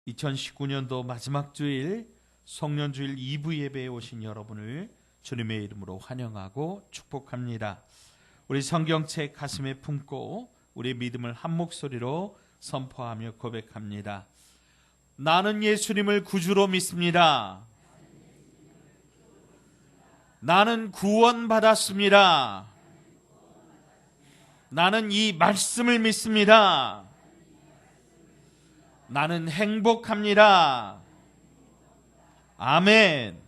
2019년도 마지막 주일 성년주일 2부 예배에 오신 여러분을 주님의 이름으로 환영하고 축복합니다. 우리 성경책 가슴에 품고 우리의 믿음을 한 목소리로 선포하며 고백합니다. 나는 예수님을 구주로 믿습니다. 나는 구원받았습니다. 나는 이 말씀을 믿습니다. 나는 행복합니다. 아멘.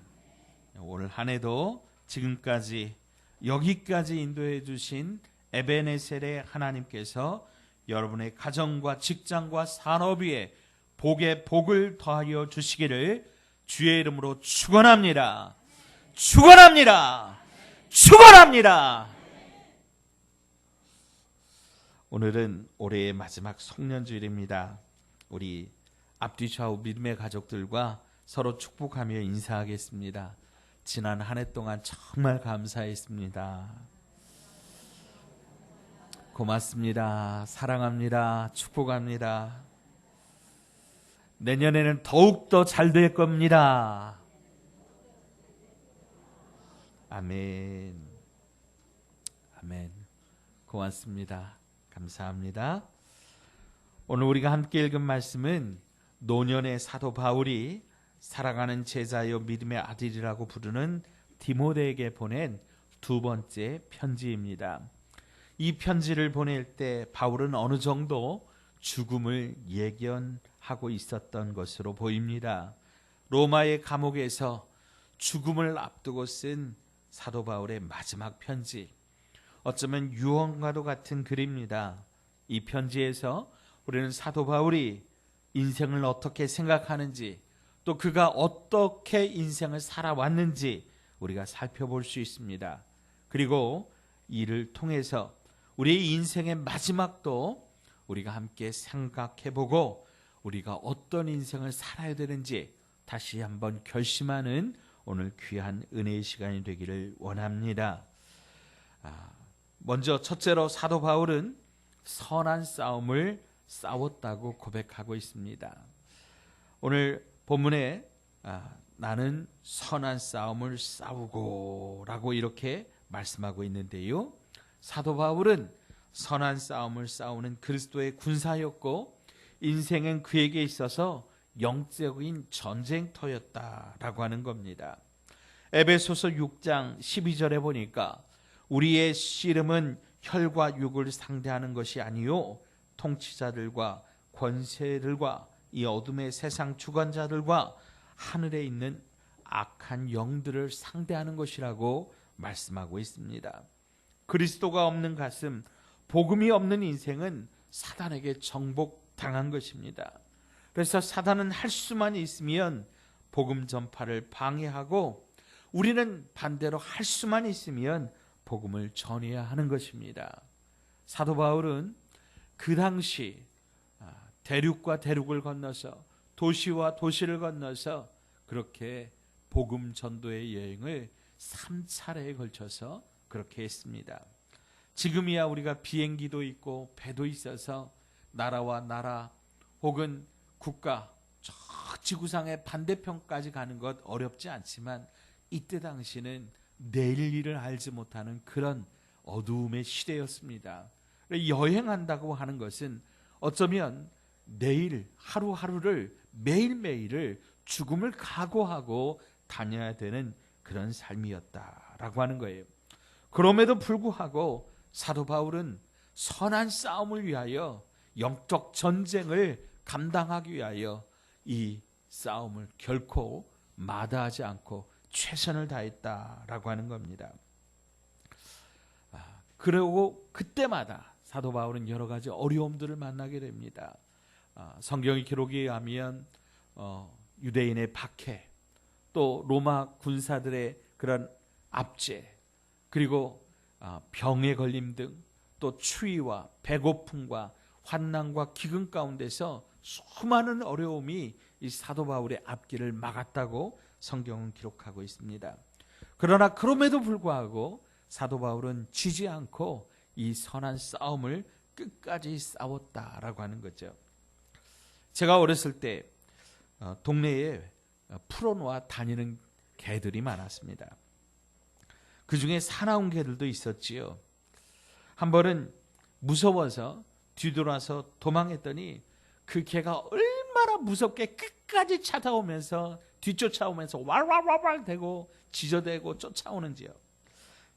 올 한 해도 지금까지 여기까지 인도해 주신 에베네셀의 하나님께서 여러분의 가정과 직장과 산업 위에 복의 복을 더하여 주시기를 주의 이름으로 축원합니다. 축원합니다. 축원합니다. 오늘은 올해의 마지막 송년주일입니다. 우리 앞뒤 좌우 믿음의 가족들과 서로 축복하며 인사하겠습니다. 지난 한 해 동안 정말 감사했습니다. 고맙습니다. 사랑합니다. 축복합니다. 내년에는 더욱더 잘 될 겁니다. 아멘. 아멘. 고맙습니다. 감사합니다. 오늘 우리가 함께 읽은 말씀은 노년의 사도 바울이 사랑하는 제자여 믿음의 아들이라고 부르는 디모데에게 보낸 두 번째 편지입니다. 이 편지를 보낼 때 바울은 어느 정도 죽음을 예견하고 있었던 것으로 보입니다. 로마의 감옥에서 죽음을 앞두고 쓴 사도 바울의 마지막 편지, 어쩌면 유언과도 같은 글입니다. 이 편지에서 우리는 사도 바울이 인생을 어떻게 생각하는지, 또 그가 어떻게 인생을 살아왔는지 우리가 살펴볼 수 있습니다. 그리고 이를 통해서 우리의 인생의 마지막도 우리가 함께 생각해보고 우리가 어떤 인생을 살아야 되는지 다시 한번 결심하는 오늘 귀한 은혜의 시간이 되기를 원합니다. 먼저 첫째로 사도 바울은 선한 싸움을 싸웠다고 고백하고 있습니다. 오늘 본문에 나는 선한 싸움을 싸우고 라고 이렇게 말씀하고 있는데요, 사도 바울은 선한 싸움을 싸우는 그리스도의 군사였고 인생은 그에게 있어서 영적인 전쟁터였다라고 하는 겁니다. 에베소서 6장 12절에 보니까 우리의 씨름은 혈과 육을 상대하는 것이 아니요 통치자들과 권세들과 이 어둠의 세상 주관자들과 하늘에 있는 악한 영들을 상대하는 것이라고 말씀하고 있습니다. 그리스도가 없는 가슴, 복음이 없는 인생은 사단에게 정복당한 것입니다. 그래서 사단은 할 수만 있으면 복음 전파를 방해하고, 우리는 반대로 할 수만 있으면 복음을 전해야 하는 것입니다. 사도 바울은 그 당시 대륙과 대륙을 건너서 도시와 도시를 건너서 그렇게 복음 전도의 여행을 3차례에 걸쳐서 그렇게 했습니다. 지금이야 우리가 비행기도 있고 배도 있어서 나라와 나라 혹은 국가 저 지구상의 반대편까지 가는 것 어렵지 않지만, 이때 당시는 내일 일을 알지 못하는 그런 어두움의 시대였습니다. 여행한다고 하는 것은 어쩌면 내일 하루하루를 매일매일을 죽음을 각오하고 다녀야 되는 그런 삶이었다라고 하는 거예요. 그럼에도 불구하고 사도 바울은 선한 싸움을 위하여, 영적 전쟁을 감당하기 위하여 이 싸움을 결코 마다하지 않고 최선을 다했다라고 하는 겁니다. 그리고 그때마다 사도 바울은 여러 가지 어려움들을 만나게 됩니다. 성경의 기록에 의하면 유대인의 박해, 또 로마 군사들의 그런 압제, 그리고 병에 걸림 등, 또 추위와 배고픔과 환난과 기근 가운데서 수많은 어려움이 이 사도 바울의 앞길을 막았다고 성경은 기록하고 있습니다. 그러나 그럼에도 불구하고 사도 바울은 지지 않고 이 선한 싸움을 끝까지 싸웠다라고 하는 거죠. 제가 어렸을 때 동네에 풀어놓아 다니는 개들이 많았습니다. 그 중에 사나운 개들도 있었지요. 한 번은 무서워서 뒤돌아서 도망했더니 그 개가 얼마나 무섭게 끝까지 찾아오면서 뒤쫓아오면서 왈왈왈왈 대고 지저대고 쫓아오는지요.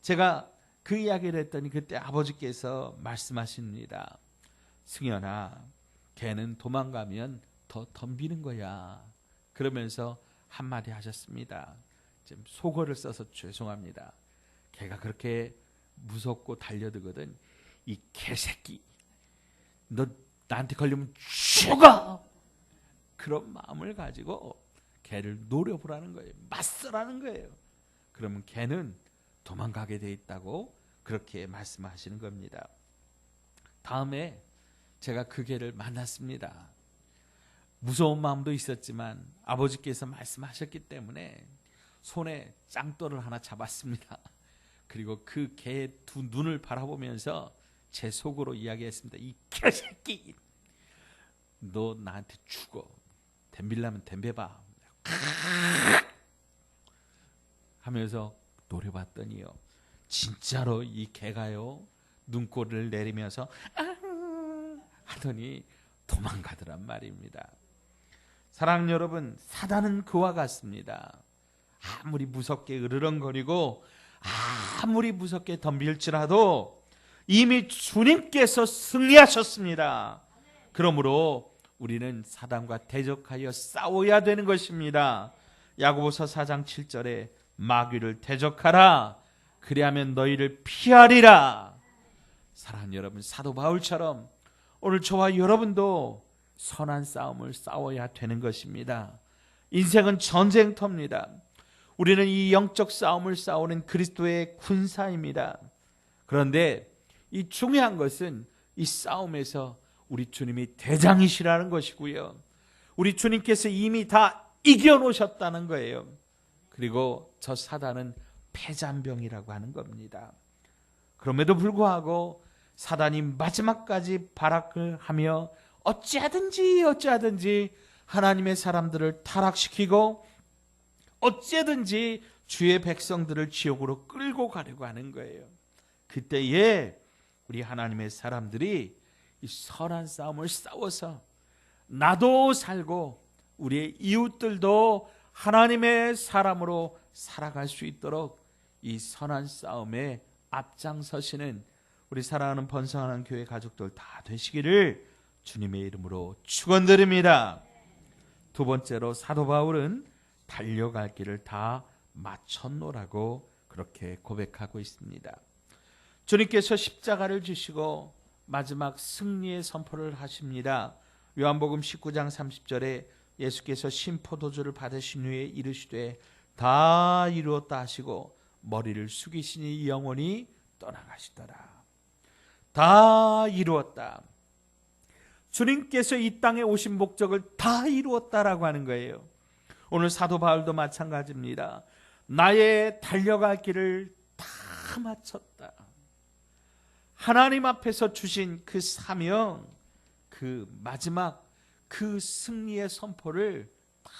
제가 그 이야기를 했더니 그때 아버지께서 말씀하십니다. 승현아, 개는 도망가면 더 덤비는 거야. 그러면서 한마디 하셨습니다. 지금 속어를 써서 죄송합니다. 개가 그렇게 무섭고 달려들거든. 이 개새끼, 너 나한테 걸리면 죽어! 그런 마음을 가지고 개를 노려보라는 거예요. 맞서라는 거예요. 그러면 개는 도망가게 돼 있다고 그렇게 말씀하시는 겁니다. 다음에 제가 그 개를 만났습니다. 무서운 마음도 있었지만 아버지께서 말씀하셨기 때문에 손에 짱돌을 하나 잡았습니다. 그리고 그 개의 두 눈을 바라보면서 제 속으로 이야기했습니다. 이 개새끼, 너 나한테 죽어. 덤빌라면 덤벼봐 하면서 노려봤더니요, 진짜로 이 개가요 눈꼬리를 내리면서 하더니 도망가더란 말입니다. 사랑하는 여러분, 사단은 그와 같습니다. 아무리 무섭게 으르렁거리고 아무리 무섭게 덤빌지라도 이미 주님께서 승리하셨습니다. 그러므로 우리는 사단과 대적하여 싸워야 되는 것입니다. 야고보서 4장 7절에 마귀를 대적하라, 그리하면 너희를 피하리라. 사랑하는 여러분, 사도 바울처럼 오늘 저와 여러분도 선한 싸움을 싸워야 되는 것입니다. 인생은 전쟁터입니다. 우리는 이 영적 싸움을 싸우는 그리스도의 군사입니다. 그런데 이 중요한 것은 이 싸움에서 우리 주님이 대장이시라는 것이고요. 우리 주님께서 이미 다 이겨놓으셨다는 거예요. 그리고 저 사단은 패잔병이라고 하는 겁니다. 그럼에도 불구하고 사단이 마지막까지 발악을 하며 어찌하든지 하나님의 사람들을 타락시키고 어찌든지 주의 백성들을 지옥으로 끌고 가려고 하는 거예요. 그때에 우리 하나님의 사람들이 이 선한 싸움을 싸워서 나도 살고 우리의 이웃들도 하나님의 사람으로 살아갈 수 있도록 이 선한 싸움에 앞장서시는 우리 사랑하는 번성하는 교회 가족들 다 되시기를 주님의 이름으로 축원드립니다. 두 번째로 사도 바울은 달려갈 길을 다 마쳤노라고 그렇게 고백하고 있습니다. 주님께서 십자가를 지시고 마지막 승리의 선포를 하십니다. 요한복음 19장 30절에 예수께서 신포도주를 받으신 후에 이르시되 다 이루었다 하시고 머리를 숙이시니 영원히 떠나가시더라. 다 이루었다. 주님께서 이 땅에 오신 목적을 다 이루었다라고 하는 거예요. 오늘 사도 바울도 마찬가지입니다. 나의 달려갈 길을 다 마쳤다. 하나님 앞에서 주신 그 사명, 그 마지막 그 승리의 선포를 다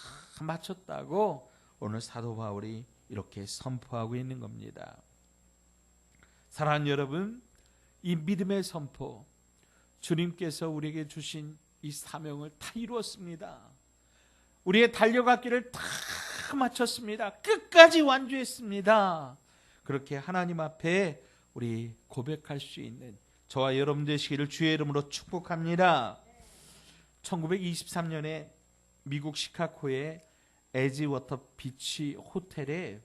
마쳤다고 오늘 사도 바울이 이렇게 선포하고 있는 겁니다. 사랑하는 여러분, 이 믿음의 선포, 주님께서 우리에게 주신 이 사명을 다 이루었습니다. 우리의 달려갈 길을 다 마쳤습니다. 끝까지 완주했습니다. 그렇게 하나님 앞에 우리 고백할 수 있는 저와 여러분 되시기를 주의 이름으로 축복합니다. 1923년에 미국 시카고의 에지워터 비치 호텔에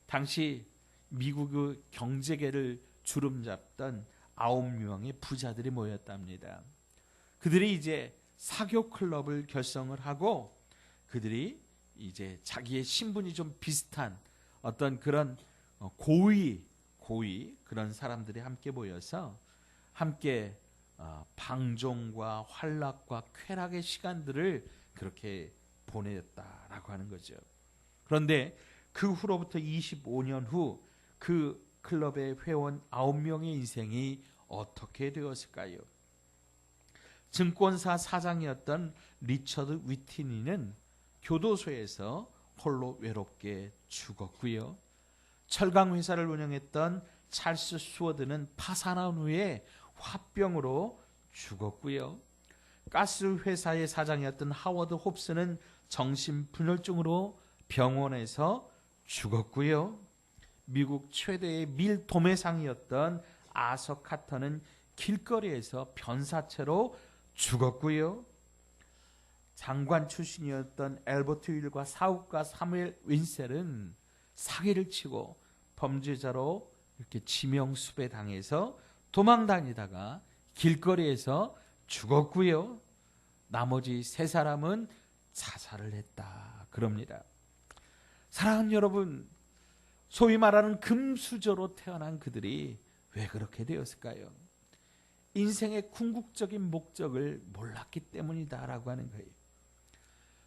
당시 미국의 경제계를 주름잡던 9명의 부자들이 모였답니다. 그들이 이제 사교 클럽을 결성을 하고 그들이 이제 자기의 신분이 좀 비슷한 어떤 그런 고위 그런 사람들이 함께 모여서 함께 방종과 환락과 쾌락의 시간들을 그렇게 보냈다라고 하는 거죠. 그런데 그 후로부터 25년 후 그 클럽의 회원 9명의 인생이 어떻게 되었을까요? 증권사 사장이었던 리처드 위티니는 교도소에서 홀로 외롭게 죽었고요. 철강 회사를 운영했던 찰스 수워드는 파산한 후에 화병으로 죽었고요. 가스 회사의 사장이었던 하워드 홉스는 정신분열증으로 병원에서 죽었고요. 미국 최대의 밀 도매상이었던 아서 카터는 길거리에서 변사체로 죽었고요. 장관 출신이었던 엘버트 윌과 사업가 사무엘 윈셀은 사기를 치고 범죄자로 이렇게 지명수배 당해서 도망다니다가 길거리에서 죽었고요. 나머지 3사람은 자살을 했다 그럽니다. 사랑하는 여러분, 소위 말하는 금수저로 태어난 그들이 왜 그렇게 되었을까요? 인생의 궁극적인 목적을 몰랐기 때문이다라고 하는 거예요.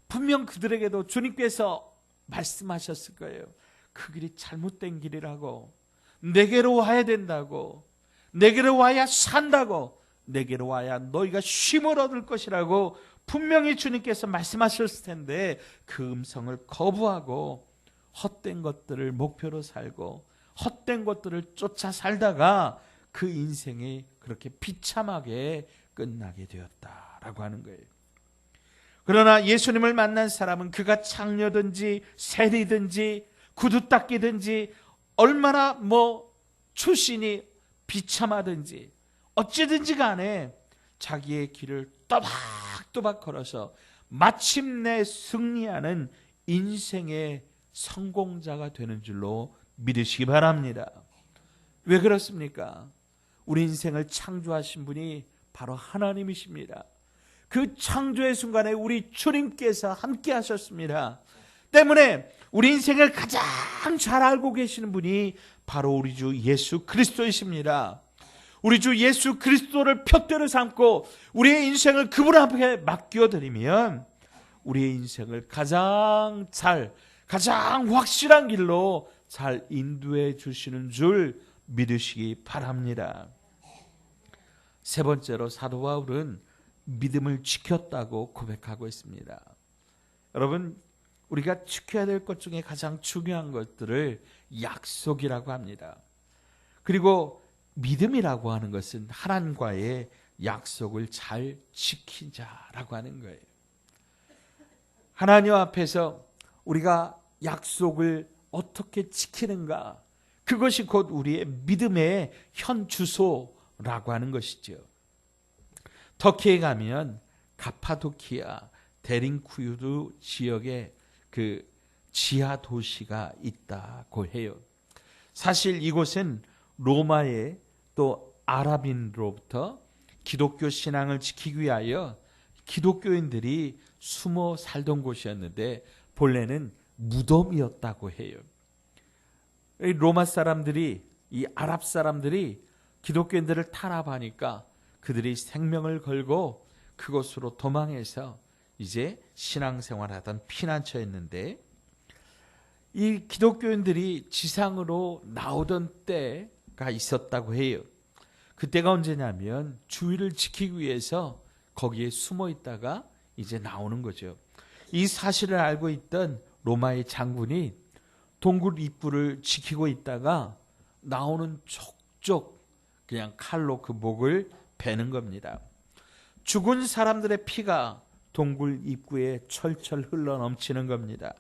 분명 그들에게도 주님께서 말씀하셨을 거예요. 그 길이 잘못된 길이라고, 내게로 와야 된다고, 내게로 와야 산다고, 내게로 와야 너희가 쉼을 얻을 것이라고 분명히 주님께서 말씀하셨을 텐데 그 음성을 거부하고 헛된 것들을 목표로 살고 헛된 것들을 쫓아 살다가 그 인생이 그렇게 비참하게 끝나게 되었다라고 하는 거예요. 그러나 예수님을 만난 사람은 그가 창녀든지 세리든지 구두 닦이든지 얼마나 출신이 비참하든지 어찌든지 간에 자기의 길을 또박또박 걸어서 마침내 승리하는 인생의 성공자가 되는 줄로 믿으시기 바랍니다. 왜 그렇습니까? 우리 인생을 창조하신 분이 바로 하나님이십니다. 그 창조의 순간에 우리 주님께서 함께 하셨습니다. 때문에 우리 인생을 가장 잘 알고 계시는 분이 바로 우리 주 예수 그리스도이십니다. 우리 주 예수 그리스도를 표대로 삼고 우리의 인생을 그분 앞에 맡겨드리면 우리의 인생을 가장 확실한 길로 잘 인도해 주시는 줄 믿으시기 바랍니다. 3번째로 사도 바울은 믿음을 지켰다고 고백하고 있습니다. 여러분, 우리가 지켜야 될 것 중에 가장 중요한 것들을 약속이라고 합니다. 그리고 믿음이라고 하는 것은 하나님과의 약속을 잘 지키자라고 하는 거예요. 하나님 앞에서 우리가 약속을 어떻게 지키는가, 그것이 곧 우리의 믿음의 현 주소라고 하는 것이죠. 터키에 가면 가파도키아 데링쿠유르 지역에 그 지하 도시가 있다고 해요. 사실 이곳은 로마의 또 아랍인으로부터 기독교 신앙을 지키기 위하여 기독교인들이 숨어 살던 곳이었는데 본래는 무덤이었다고 해요. 로마 사람들이, 이 아랍 사람들이 기독교인들을 탄압하니까 그들이 생명을 걸고 그곳으로 도망해서 이제 신앙생활하던 피난처였는데, 이 기독교인들이 지상으로 나오던 때가 있었다고 해요. 그때가 언제냐면 주의를 지키기 위해서 거기에 숨어 있다가 이제 나오는 거죠. 이 사실을 알고 있던 로마의 장군이 동굴 입구를 지키고 있다가 나오는 족족 그냥 칼로 그 목을 베는 겁니다. 죽은 사람들의 피가 동굴 입구에 철철 흘러 넘치는 겁니다.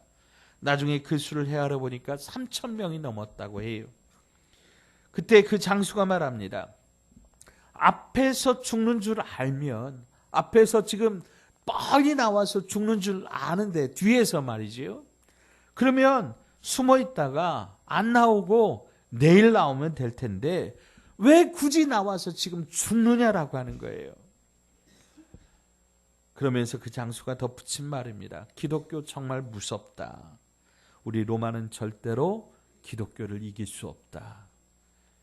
나중에 그 수를 헤아려 보니까 3,000명이 넘었다고 해요. 그때 그 장수가 말합니다. 앞에서 죽는 줄 알면, 앞에서 지금 뻔히 나와서 죽는 줄 아는데 뒤에서 말이지요. 그러면 숨어 있다가 안 나오고 내일 나오면 될 텐데 왜 굳이 나와서 지금 죽느냐라고 하는 거예요. 그러면서 그 장수가 덧붙인 말입니다. 기독교 정말 무섭다. 우리 로마는 절대로 기독교를 이길 수 없다.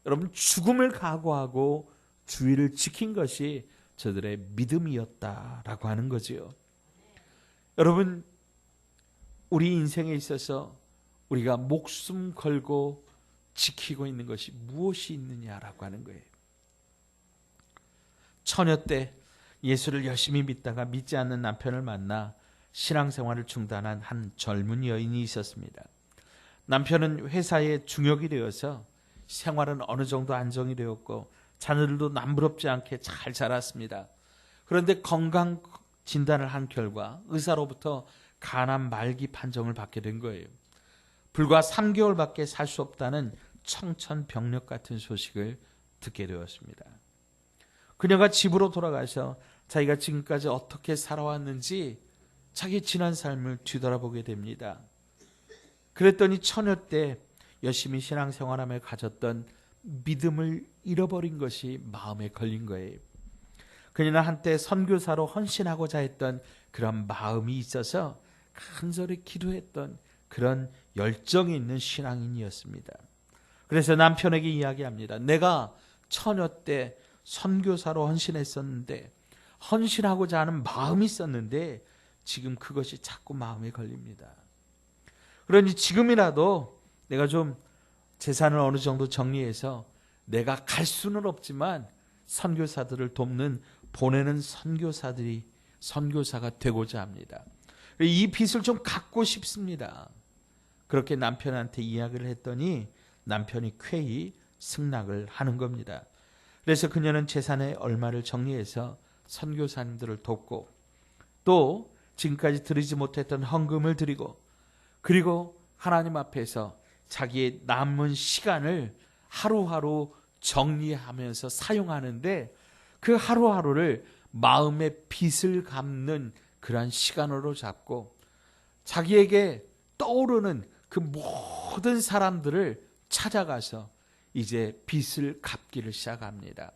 여러분, 죽음을 각오하고 주의를 지킨 것이 저들의 믿음이었다라고 하는 거지요. 여러분, 우리 인생에 있어서 우리가 목숨 걸고 지키고 있는 것이 무엇이 있느냐라고 하는 거예요. 처녀 때 예수를 열심히 믿다가 믿지 않는 남편을 만나 신앙생활을 중단한 한 젊은 여인이 있었습니다. 남편은 회사에 중역이 되어서 생활은 어느 정도 안정이 되었고 자녀들도 남부럽지 않게 잘 자랐습니다. 그런데 건강 진단을 한 결과 의사로부터 간암 말기 판정을 받게 된 거예요. 불과 3개월밖에 살 수 없다는 청천벽력 같은 소식을 듣게 되었습니다. 그녀가 집으로 돌아가서 자기가 지금까지 어떻게 살아왔는지 자기 지난 삶을 뒤돌아보게 됩니다. 그랬더니 처녀 때 열심히 신앙생활하며 가졌던 믿음을 잃어버린 것이 마음에 걸린 거예요. 그녀는 한때 선교사로 헌신하고자 했던 그런 마음이 있어서 간절히 기도했던 그런 열정이 있는 신앙인이었습니다. 그래서 남편에게 이야기합니다. 내가 처녀 때 선교사로 헌신했었는데 헌신하고자 하는 마음이 있었는데 지금 그것이 자꾸 마음에 걸립니다. 그러니 지금이라도 내가 좀 재산을 어느 정도 정리해서 내가 갈 수는 없지만 선교사들을 돕는 보내는 선교사가 되고자 합니다. 이 빚을 좀 갚고 싶습니다. 그렇게 남편한테 이야기를 했더니 남편이 쾌히 승낙을 하는 겁니다. 그래서 그녀는 재산의 얼마를 정리해서 선교사님들을 돕고 또 지금까지 드리지 못했던 헌금을 드리고 그리고 하나님 앞에서 자기의 남은 시간을 하루하루 정리하면서 사용하는데 그 하루하루를 마음의 빚을 갚는 그러한 시간으로 잡고 자기에게 떠오르는 그 모든 사람들을 찾아가서 이제 빚을 갚기를 시작합니다.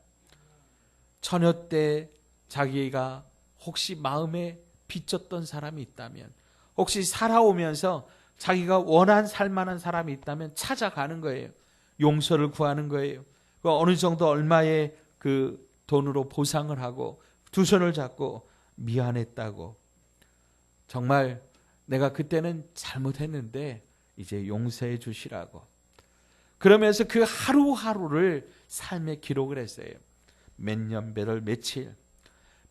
처녀 때 자기가 혹시 마음에 빚졌던 사람이 있다면 혹시 살아오면서 자기가 원한 살만한 사람이 있다면 찾아가는 거예요. 용서를 구하는 거예요. 어느 정도 얼마의 그 돈으로 보상을 하고 두 손을 잡고 미안했다고 정말 내가 그때는 잘못했는데 이제 용서해 주시라고 그러면서 그 하루하루를 삶에 기록을 했어요. 몇 년, 몇 월, 며칠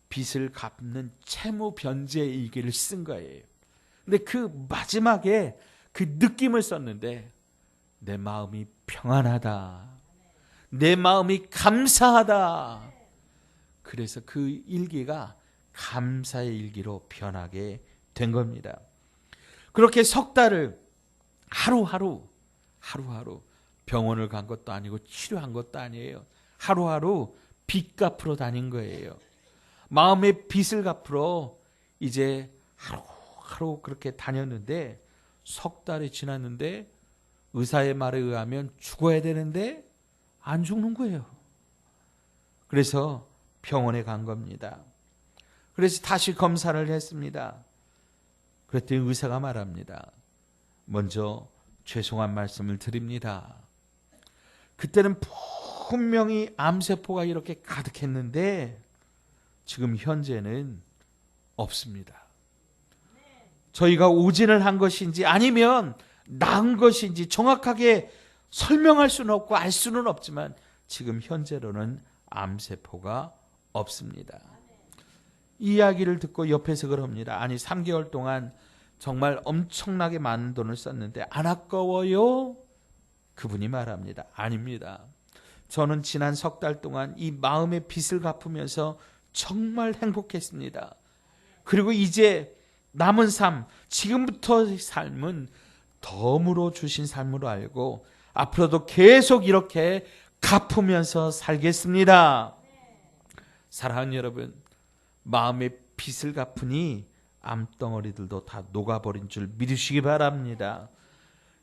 빚을 갚는 채무 변제 일기를 쓴 거예요. 근데 그 마지막에 그 느낌을 썼는데 내 마음이 평안하다. 내 마음이 감사하다. 그래서 그 일기가 감사의 일기로 변하게 된 겁니다. 그렇게 석 달을 하루하루 병원을 간 것도 아니고 치료한 것도 아니에요. 하루하루 빚 갚으러 다닌 거예요. 마음의 빚을 갚으러 이제 하루하루 그렇게 다녔는데 석 달이 지났는데 의사의 말에 의하면 죽어야 되는데 안 죽는 거예요. 그래서 병원에 간 겁니다. 그래서 다시 검사를 했습니다. 그랬더니 의사가 말합니다. 먼저 죄송한 말씀을 드립니다. 그때는 분명히 암세포가 이렇게 가득했는데 지금 현재는 없습니다. 저희가 오진을 한 것인지 아니면 나은 것인지 정확하게 설명할 수는 없고 알 수는 없지만 지금 현재로는 암세포가 없습니다. 이 이야기를 듣고 옆에서 그럽니다. 아니 3개월 동안 정말 엄청나게 많은 돈을 썼는데 안 아까워요? 그분이 말합니다. 아닙니다. 저는 지난 석 달 동안 이 마음의 빚을 갚으면서 정말 행복했습니다. 그리고 이제 남은 삶, 지금부터 삶은 덤으로 주신 삶으로 알고 앞으로도 계속 이렇게 갚으면서 살겠습니다. 사랑하는 여러분, 마음의 빚을 갚으니 암덩어리들도 다 녹아버린 줄 믿으시기 바랍니다.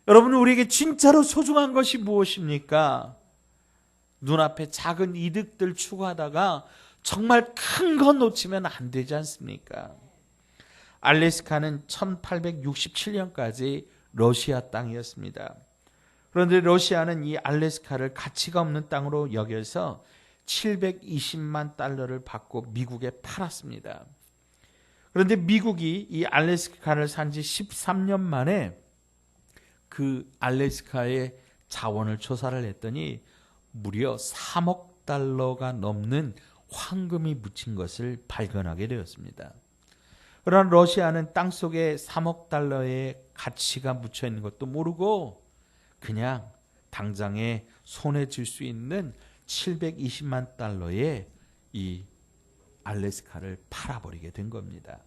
여러분, 우리에게 진짜로 소중한 것이 무엇입니까? 눈앞에 작은 이득들 추구하다가 정말 큰 건 놓치면 안 되지 않습니까? 알래스카는 1867년까지 러시아 땅이었습니다. 그런데 러시아는 이 알래스카를 가치가 없는 땅으로 여겨서 720만 달러를 받고 미국에 팔았습니다. 그런데 미국이 이 알래스카를 산 지 13년 만에 그 알래스카의 자원을 조사를 했더니 무려 3억 달러가 넘는 황금이 묻힌 것을 발견하게 되었습니다. 그러나 러시아는 땅속에 3억 달러의 가치가 묻혀 있는 것도 모르고 그냥 당장에 손에 쥘 수 있는 720만 달러의 이 알래스카를 팔아버리게 된 겁니다.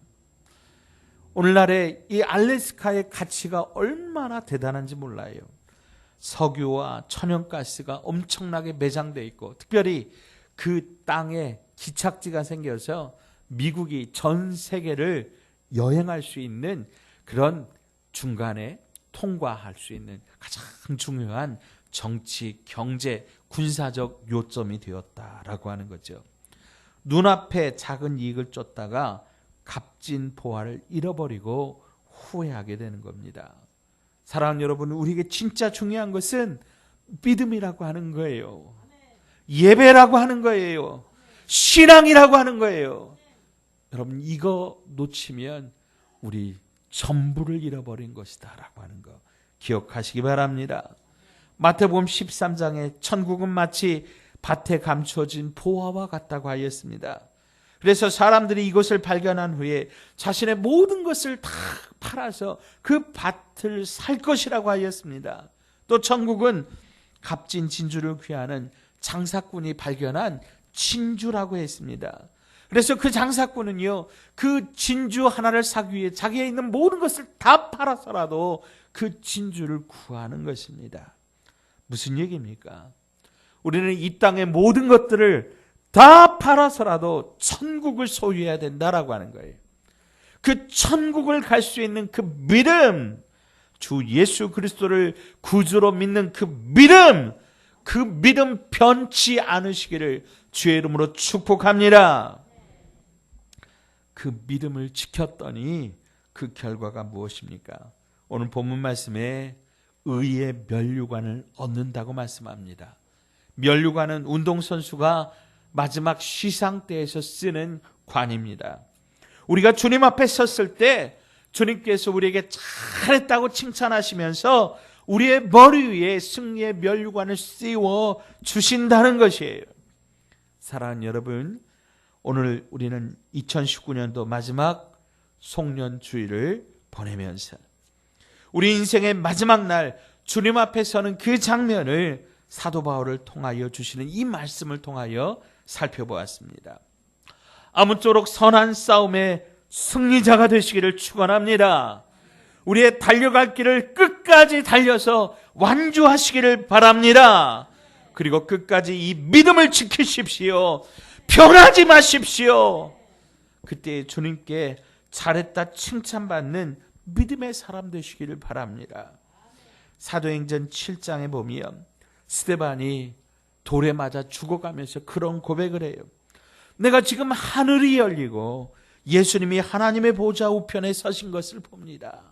오늘날의 이 알래스카의 가치가 얼마나 대단한지 몰라요. 석유와 천연가스가 엄청나게 매장되어 있고, 특별히 그 땅에 기착지가 생겨서 미국이 전 세계를 여행할 수 있는 그런 중간에 통과할 수 있는 가장 중요한 정치, 경제, 군사적 요점이 되었다라고 하는 거죠. 눈앞에 작은 이익을 쫓다가 값진 보화를 잃어버리고 후회하게 되는 겁니다. 사랑하는 여러분, 우리에게 진짜 중요한 것은 믿음이라고 하는 거예요. 예배라고 하는 거예요. 신앙이라고 하는 거예요. 여러분, 이거 놓치면 우리 전부를 잃어버린 것이다 라고 하는 거 기억하시기 바랍니다. 마태복음 13장에 천국은 마치 밭에 감추어진 보화와 같다고 하였습니다. 그래서 사람들이 이것을 발견한 후에 자신의 모든 것을 다 팔아서 그 밭을 살 것이라고 하였습니다. 또 천국은 값진 진주를 귀하는 장사꾼이 발견한 진주라고 했습니다. 그래서 그 장사꾼은요, 그 진주 하나를 사기 위해 자기에 있는 모든 것을 다 팔아서라도 그 진주를 구하는 것입니다. 무슨 얘기입니까? 우리는 이 땅의 모든 것들을 다 팔아서라도 천국을 소유해야 된다라고 하는 거예요. 그 천국을 갈 수 있는 그 믿음, 주 예수 그리스도를 구주로 믿는 그 믿음 변치 않으시기를 주의 이름으로 축복합니다. 그 믿음을 지켰더니 그 결과가 무엇입니까? 오늘 본문 말씀에 의의 면류관을 얻는다고 말씀합니다. 면류관은 운동선수가 마지막 시상대에서 쓰는 관입니다. 우리가 주님 앞에 섰을 때 주님께서 우리에게 잘했다고 칭찬하시면서 우리의 머리 위에 승리의 면류관을 씌워 주신다는 것이에요. 사랑하는 여러분, 오늘 우리는 2019년도 마지막 송년주일을 보내면서 우리 인생의 마지막 날 주님 앞에 서는 그 장면을 사도 바울을 통하여 주시는 이 말씀을 통하여 살펴보았습니다. 아무쪼록 선한 싸움의 승리자가 되시기를 축원합니다. 우리의 달려갈 길을 끝까지 달려서 완주하시기를 바랍니다. 그리고 끝까지 이 믿음을 지키십시오. 변하지 마십시오. 그때 주님께 잘했다 칭찬받는 믿음의 사람 되시기를 바랍니다. 사도행전 7장에 보면 스데반이 돌에 맞아 죽어가면서 그런 고백을 해요. 내가 지금 하늘이 열리고 예수님이 하나님의 보좌 우편에 서신 것을 봅니다.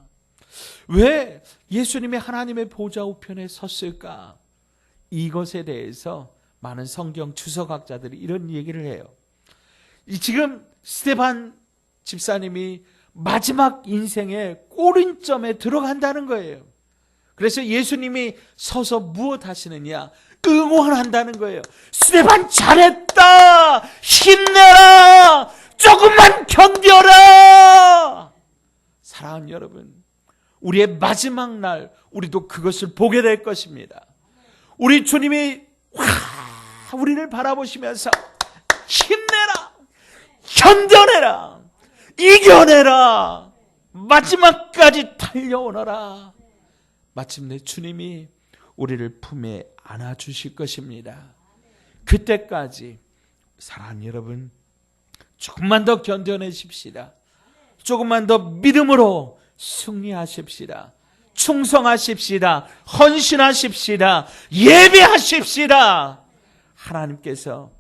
왜 예수님이 하나님의 보좌 우편에 섰을까? 이것에 대해서 많은 성경 주석학자들이 이런 얘기를 해요. 지금 스데반 집사님이 마지막 인생의 꼬린점에 들어간다는 거예요. 그래서 예수님이 서서 무엇 하시느냐? 응원한다는 거예요. 스데반 잘했다! 힘내라! 조금만 견뎌라! 사랑하는 여러분, 우리의 마지막 날 우리도 그것을 보게 될 것입니다. 우리 주님이 우리를 바라보시면서 힘내라! 견뎌내라! 이겨내라! 마지막까지 달려오너라! 마침내 주님이 우리를 품에 안아주실 것입니다. 그때까지 사랑하는 여러분, 조금만 더 견뎌내십시다. 조금만 더 믿음으로 승리하십시다. 충성하십시다. 헌신하십시다. 예배하십시다. 하나님께서,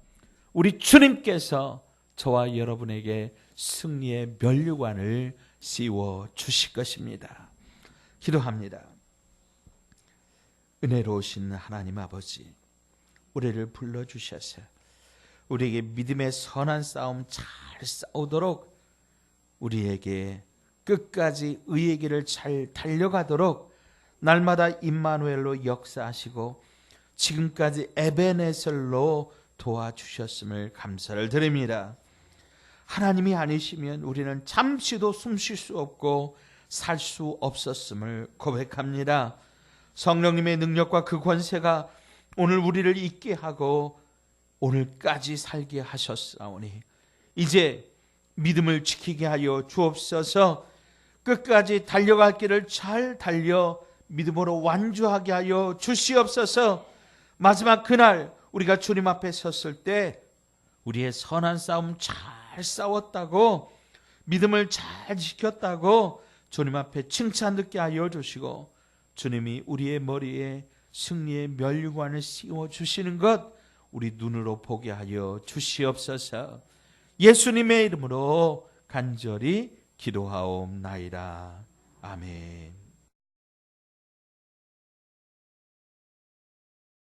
우리 주님께서 저와 여러분에게 승리의 면류관을 씌워 주실 것입니다. 기도합니다. 은혜로우신 하나님 아버지, 우리를 불러주셔서 우리에게 믿음의 선한 싸움 잘 싸우도록, 우리에게 끝까지 의의 길을 잘 달려가도록 날마다 임마누엘로 역사하시고 지금까지 에베네셀로 도와주셨음을 감사를 드립니다. 하나님이 아니시면 우리는 잠시도 숨 쉴 수 없고 살 수 없었음을 고백합니다. 성령님의 능력과 그 권세가 오늘 우리를 있게 하고 오늘까지 살게 하셨사오니 이제 믿음을 지키게 하여 주옵소서. 끝까지 달려갈 길을 잘 달려 믿음으로 완주하게 하여 주시옵소서. 마지막 그날 우리가 주님 앞에 섰을 때 우리의 선한 싸움 잘 싸웠다고, 믿음을 잘 지켰다고 주님 앞에 칭찬 듣게 하여 주시고, 주님이 우리의 머리에 승리의 면류관을 씌워 주시는 것 우리 눈으로 보게 하여 주시옵소서. 예수님의 이름으로 간절히 기도하옵나이다. 아멘.